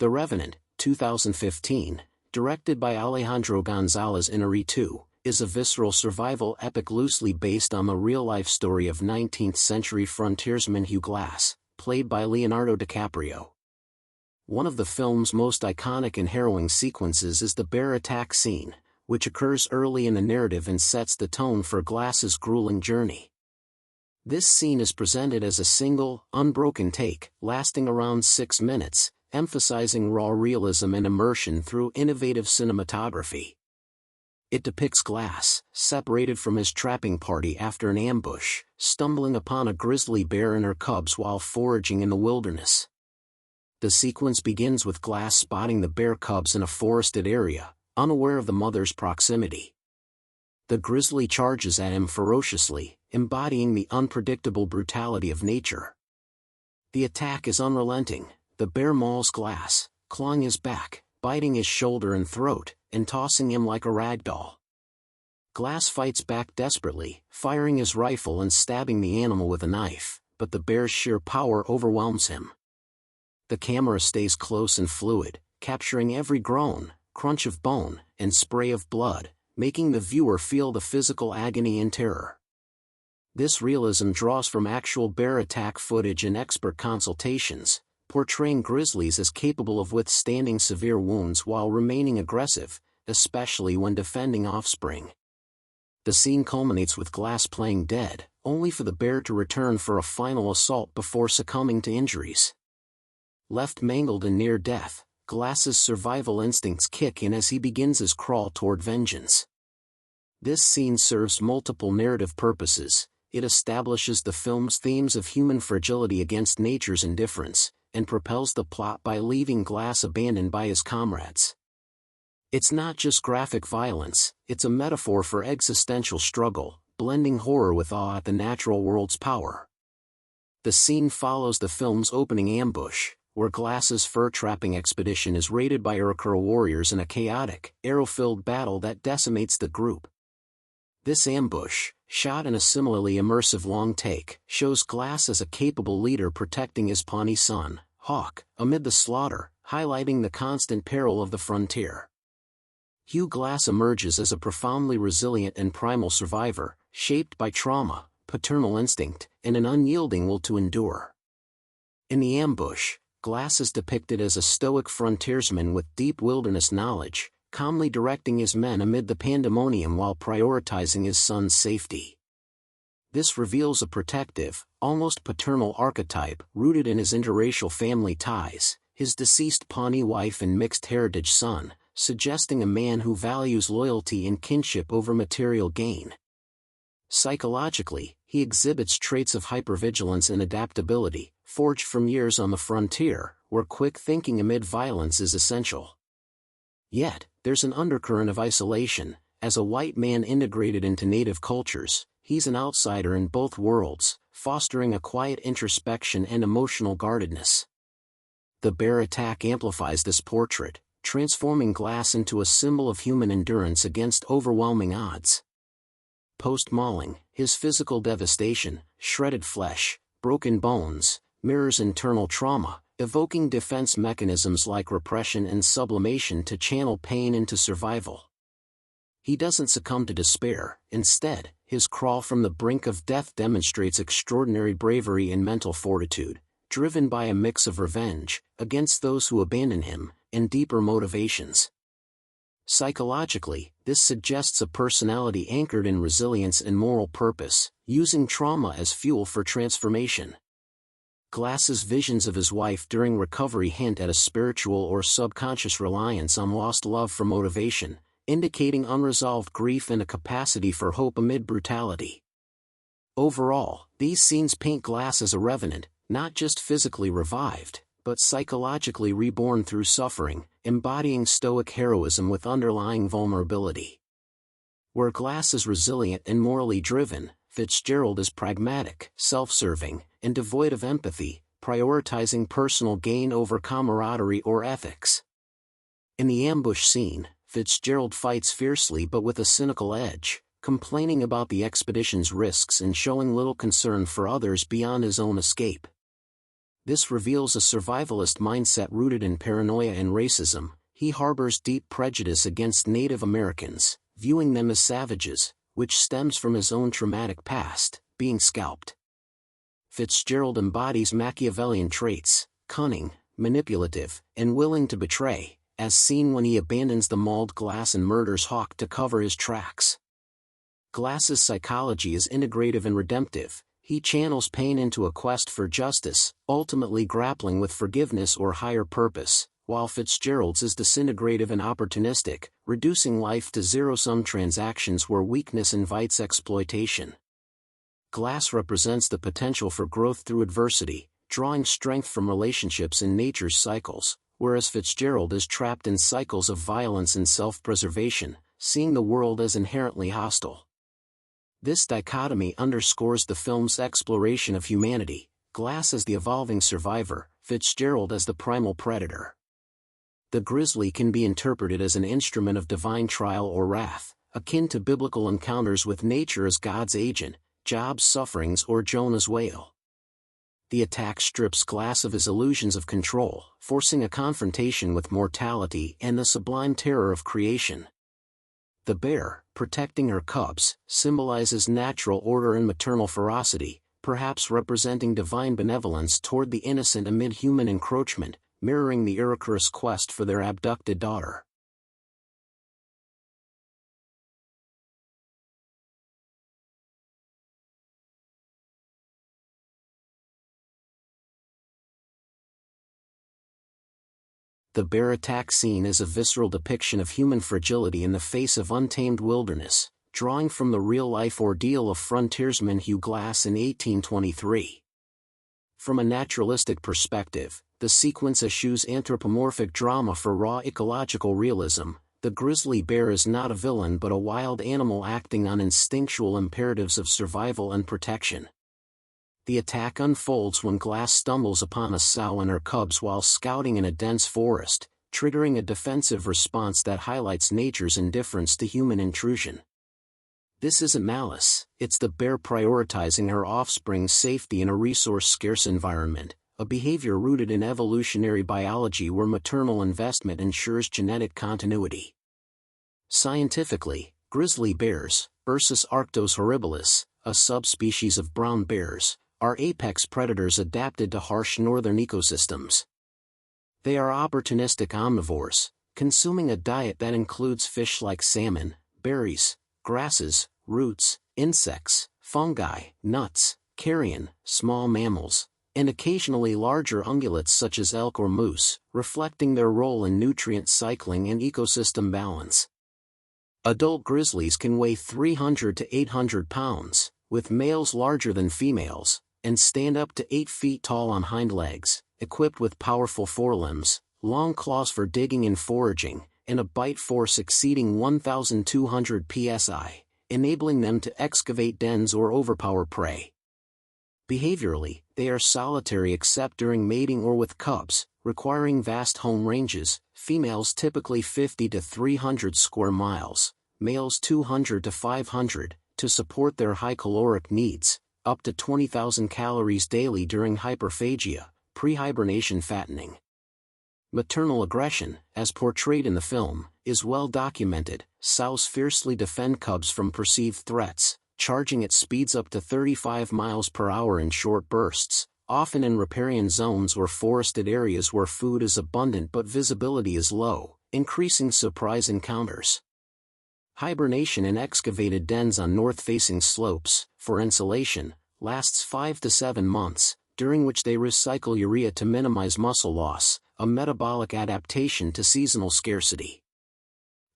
The Revenant, 2015, directed by Alejandro González Iñárritu, is a visceral survival epic loosely based on the real-life story of 19th-century frontiersman Hugh Glass, played by Leonardo DiCaprio. One of the film's most iconic and harrowing sequences is the bear attack scene, which occurs early in the narrative and sets the tone for Glass's grueling journey. This scene is presented as a single, unbroken take, lasting around 6 minutes, emphasizing raw realism and immersion through innovative cinematography. It depicts Glass, separated from his trapping party after an ambush, stumbling upon a grizzly bear and her cubs while foraging in the wilderness. The sequence begins with Glass spotting the bear cubs in a forested area, unaware of the mother's proximity. The grizzly charges at him ferociously, embodying the unpredictable brutality of nature. The attack is unrelenting. The bear mauls Glass, clawing his back, biting his shoulder and throat, and tossing him like a rag doll. Glass fights back desperately, firing his rifle and stabbing the animal with a knife, but the bear's sheer power overwhelms him. The camera stays close and fluid, capturing every groan, crunch of bone, and spray of blood, making the viewer feel the physical agony and terror. This realism draws from actual bear attack footage and expert consultations, portraying grizzlies as capable of withstanding severe wounds while remaining aggressive, especially when defending offspring. The scene culminates with Glass playing dead, only for the bear to return for a final assault before succumbing to injuries. Left mangled and near death, Glass's survival instincts kick in as he begins his crawl toward vengeance. This scene serves multiple narrative purposes. It establishes the film's themes of human fragility against nature's indifference, and propels the plot by leaving Glass abandoned by his comrades. It's not just graphic violence, it's a metaphor for existential struggle, blending horror with awe at the natural world's power. The scene follows the film's opening ambush, where Glass's fur-trapping expedition is raided by Ecological warriors in a chaotic, arrow-filled battle that decimates the group. This ambush, shot in a similarly immersive long take, shows Glass as a capable leader protecting his Pawnee son, Hawk, amid the slaughter, highlighting the constant peril of the frontier. Hugh Glass emerges as a profoundly resilient and primal survivor, shaped by trauma, paternal instinct, and an unyielding will to endure. In the ambush, Glass is depicted as a stoic frontiersman with deep wilderness knowledge, calmly directing his men amid the pandemonium while prioritizing his son's safety. This reveals a protective, almost paternal archetype rooted in his interracial family ties, his deceased Pawnee wife and mixed-heritage son, suggesting a man who values loyalty and kinship over material gain. Psychologically, he exhibits traits of hypervigilance and adaptability, forged from years on the frontier, where quick thinking amid violence is essential. Yet, there's an undercurrent of isolation. As a white man integrated into native cultures, he's an outsider in both worlds, fostering a quiet introspection and emotional guardedness. The bear attack amplifies this portrait, transforming Glass into a symbol of human endurance against overwhelming odds. Post-mauling, his physical devastation, shredded flesh, broken bones, mirrors internal trauma, evoking defense mechanisms like repression and sublimation to channel pain into survival. He doesn't succumb to despair. Instead, his crawl from the brink of death demonstrates extraordinary bravery and mental fortitude, driven by a mix of revenge against those who abandon him, and deeper motivations. Psychologically, this suggests a personality anchored in resilience and moral purpose, using trauma as fuel for transformation. Glass's visions of his wife during recovery hint at a spiritual or subconscious reliance on lost love for motivation, indicating unresolved grief and a capacity for hope amid brutality. Overall, these scenes paint Glass as a revenant, not just physically revived, but psychologically reborn through suffering, embodying stoic heroism with underlying vulnerability. Where Glass is resilient and morally driven, Fitzgerald is pragmatic, self-serving, and devoid of empathy, prioritizing personal gain over camaraderie or ethics. In the ambush scene, Fitzgerald fights fiercely but with a cynical edge, complaining about the expedition's risks and showing little concern for others beyond his own escape. This reveals a survivalist mindset rooted in paranoia and racism. He harbors deep prejudice against Native Americans, viewing them as savages, which stems from his own traumatic past, being scalped. Fitzgerald embodies Machiavellian traits, cunning, manipulative, and willing to betray, as seen when he abandons the mauled Glass and murders Hawk to cover his tracks. Glass's psychology is integrative and redemptive. He channels pain into a quest for justice, ultimately grappling with forgiveness or higher purpose, while Fitzgerald's is disintegrative and opportunistic, reducing life to zero-sum transactions where weakness invites exploitation. Glass represents the potential for growth through adversity, drawing strength from relationships in nature's cycles, whereas Fitzgerald is trapped in cycles of violence and self-preservation, seeing the world as inherently hostile. This dichotomy underscores the film's exploration of humanity, Glass as the evolving survivor, Fitzgerald as the primal predator. The grizzly can be interpreted as an instrument of divine trial or wrath, akin to biblical encounters with nature as God's agent, Job's sufferings or Jonah's whale. The attack strips Glass of his illusions of control, forcing a confrontation with mortality and the sublime terror of creation. The bear, protecting her cubs, symbolizes natural order and maternal ferocity, perhaps representing divine benevolence toward the innocent amid human encroachment, mirroring the Iroquois' quest for their abducted daughter. The bear attack scene is a visceral depiction of human fragility in the face of untamed wilderness, drawing from the real-life ordeal of frontiersman Hugh Glass in 1823. From a naturalistic perspective, the sequence eschews anthropomorphic drama for raw ecological realism. The grizzly bear is not a villain but a wild animal acting on instinctual imperatives of survival and protection. The attack unfolds when Glass stumbles upon a sow and her cubs while scouting in a dense forest, triggering a defensive response that highlights nature's indifference to human intrusion. This isn't malice, it's the bear prioritizing her offspring's safety in a resource-scarce environment, a behavior rooted in evolutionary biology where maternal investment ensures genetic continuity. Scientifically, grizzly bears, Ursus arctos horribilis, a subspecies of brown bears, are apex predators adapted to harsh northern ecosystems. They are opportunistic omnivores, consuming a diet that includes fish like salmon, berries, grasses, roots, insects, fungi, nuts, carrion, small mammals, and occasionally larger ungulates such as elk or moose, reflecting their role in nutrient cycling and ecosystem balance. Adult grizzlies can weigh 300 to 800 pounds, with males larger than females, and stand up to 8 feet tall on hind legs, equipped with powerful forelimbs, long claws for digging and foraging, and a bite force exceeding 1,200 psi, enabling them to excavate dens or overpower prey. Behaviorally, they are solitary except during mating or with cubs, requiring vast home ranges, females typically 50 to 300 square miles, males 200 to 500, to support their high caloric needs, up to 20,000 calories daily during hyperphagia, pre-hibernation fattening. Maternal aggression, as portrayed in the film, is well documented. Sows fiercely defend cubs from perceived threats, charging at speeds up to 35 miles per hour in short bursts, often in riparian zones or forested areas where food is abundant but visibility is low, increasing surprise encounters. Hibernation in excavated dens on north-facing slopes, for insulation, lasts 5 to 7 months, during which they recycle urea to minimize muscle loss, a metabolic adaptation to seasonal scarcity.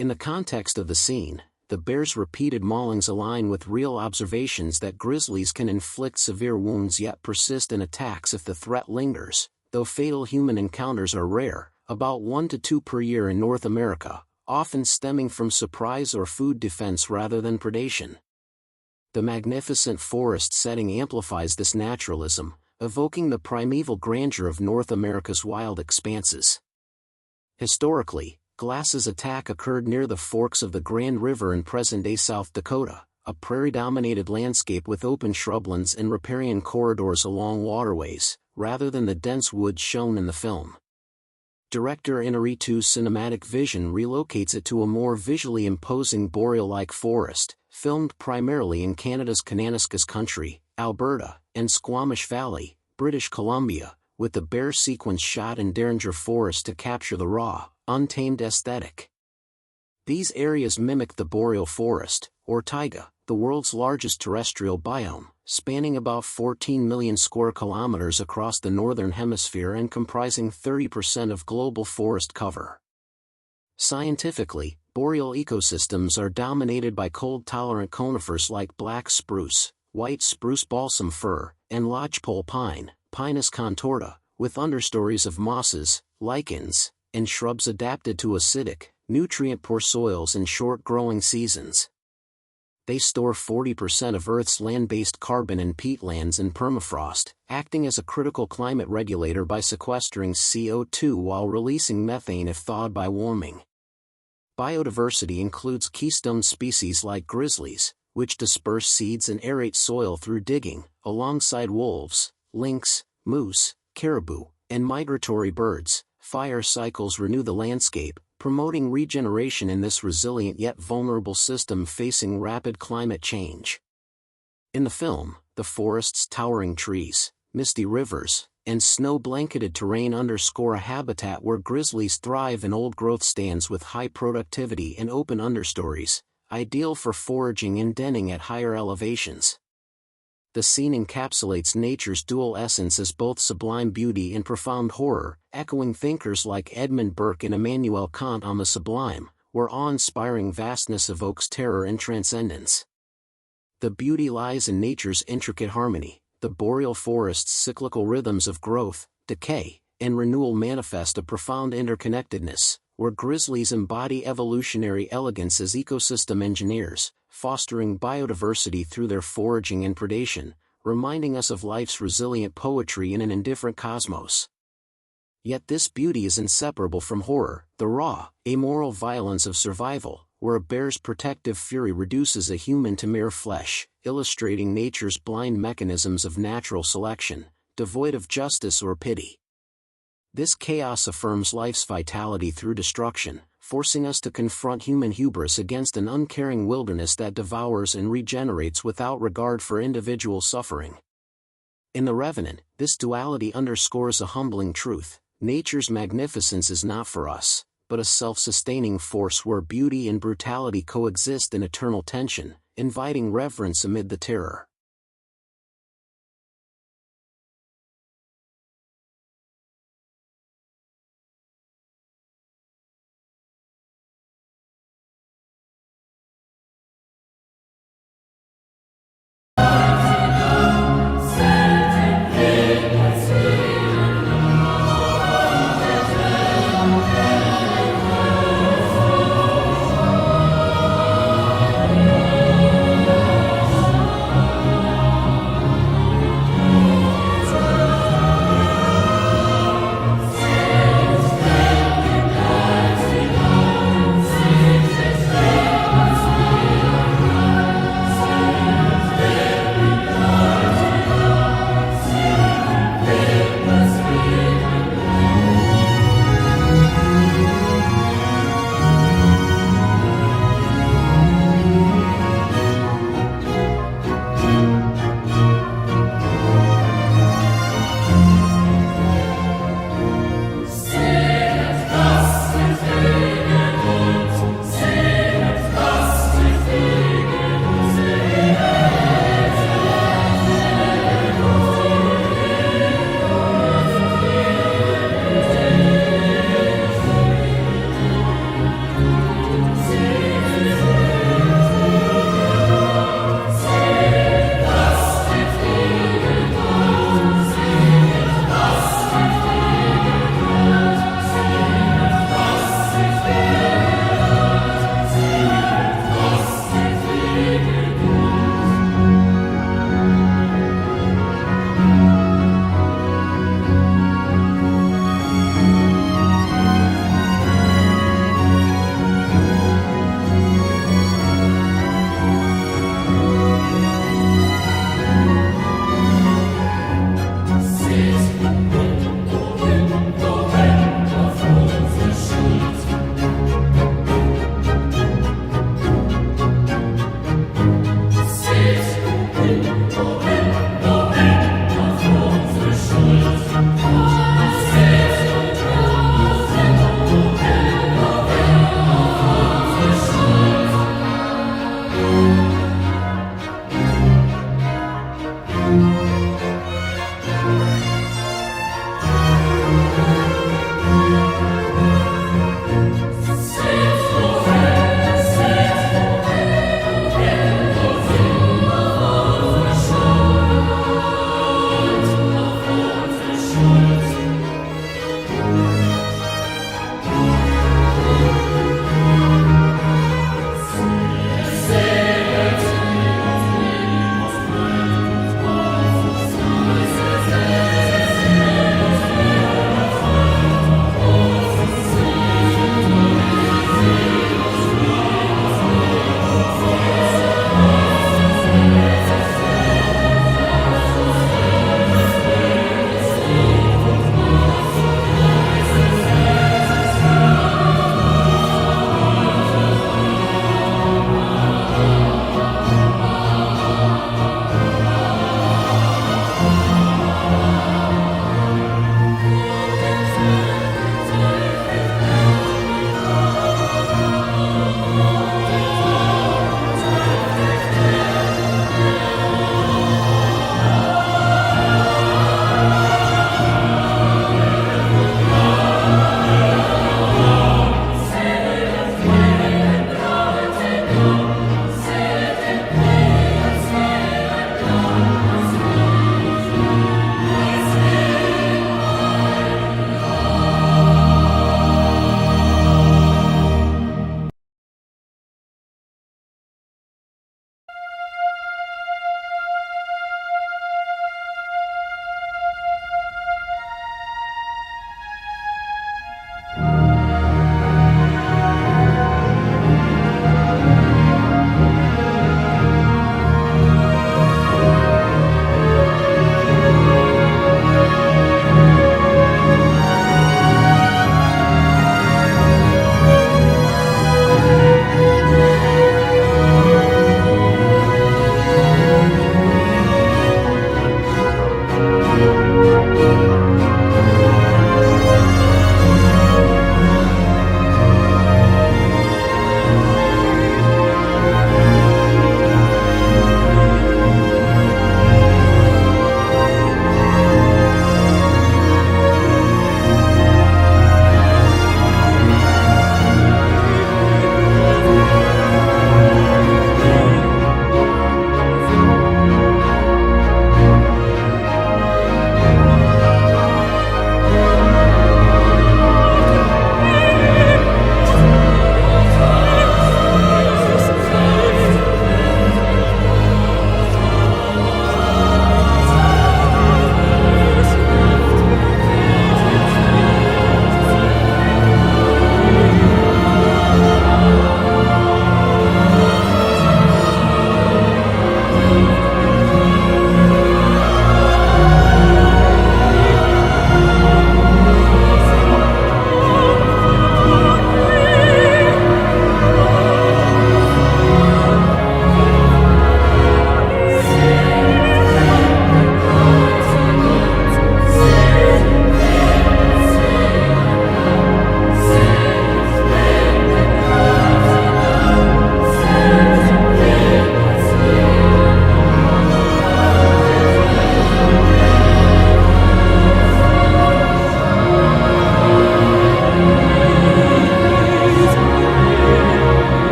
In the context of the scene, the bear's repeated maulings align with real observations that grizzlies can inflict severe wounds yet persist in attacks if the threat lingers, though fatal human encounters are rare, about 1 to 2 per year in North America, often stemming from surprise or food defense rather than predation. The magnificent forest setting amplifies this naturalism, evoking the primeval grandeur of North America's wild expanses. Historically, Glass's attack occurred near the forks of the Grand River in present-day South Dakota, a prairie-dominated landscape with open shrublands and riparian corridors along waterways, rather than the dense woods shown in the film. Director Iñárritu's cinematic vision relocates it to a more visually imposing boreal-like forest, filmed primarily in Canada's Kananaskis Country, Alberta, and Squamish Valley, British Columbia, with the bear sequence shot in Derringer Forest to capture the raw, untamed aesthetic. These areas mimic the boreal forest, or taiga, the world's largest terrestrial biome, spanning about 14 million square kilometers across the northern hemisphere and comprising 30% of global forest cover. Scientifically, boreal ecosystems are dominated by cold-tolerant conifers like black spruce, white spruce balsam fir, and lodgepole pine, Pinus contorta, with understories of mosses, lichens, and shrubs adapted to acidic, nutrient-poor soils and short growing seasons. They store 40% of Earth's land-based carbon in peatlands and permafrost, acting as a critical climate regulator by sequestering CO2 while releasing methane if thawed by warming. Biodiversity includes keystone species like grizzlies, which disperse seeds and aerate soil through digging, alongside wolves, lynx, moose, caribou, and migratory birds. Fire cycles renew the landscape, promoting regeneration in this resilient yet vulnerable system facing rapid climate change. In the film, the forest's towering trees, misty rivers, and snow-blanketed terrain underscore a habitat where grizzlies thrive in old-growth stands with high productivity and open understories, ideal for foraging and denning at higher elevations. The scene encapsulates nature's dual essence as both sublime beauty and profound horror, echoing thinkers like Edmund Burke and Immanuel Kant on the sublime, where awe-inspiring vastness evokes terror and transcendence. The beauty lies in nature's intricate harmony. The boreal forest's cyclical rhythms of growth, decay, and renewal manifest a profound interconnectedness, where grizzlies embody evolutionary elegance as ecosystem engineers, fostering biodiversity through their foraging and predation, reminding us of life's resilient poetry in an indifferent cosmos. Yet this beauty is inseparable from horror, the raw, amoral violence of survival, where a bear's protective fury reduces a human to mere flesh, illustrating nature's blind mechanisms of natural selection, devoid of justice or pity. This chaos affirms life's vitality through destruction, forcing us to confront human hubris against an uncaring wilderness that devours and regenerates without regard for individual suffering. In The Revenant, this duality underscores a humbling truth: nature's magnificence is not for us, but a self-sustaining force where beauty and brutality coexist in eternal tension, inviting reverence amid the terror.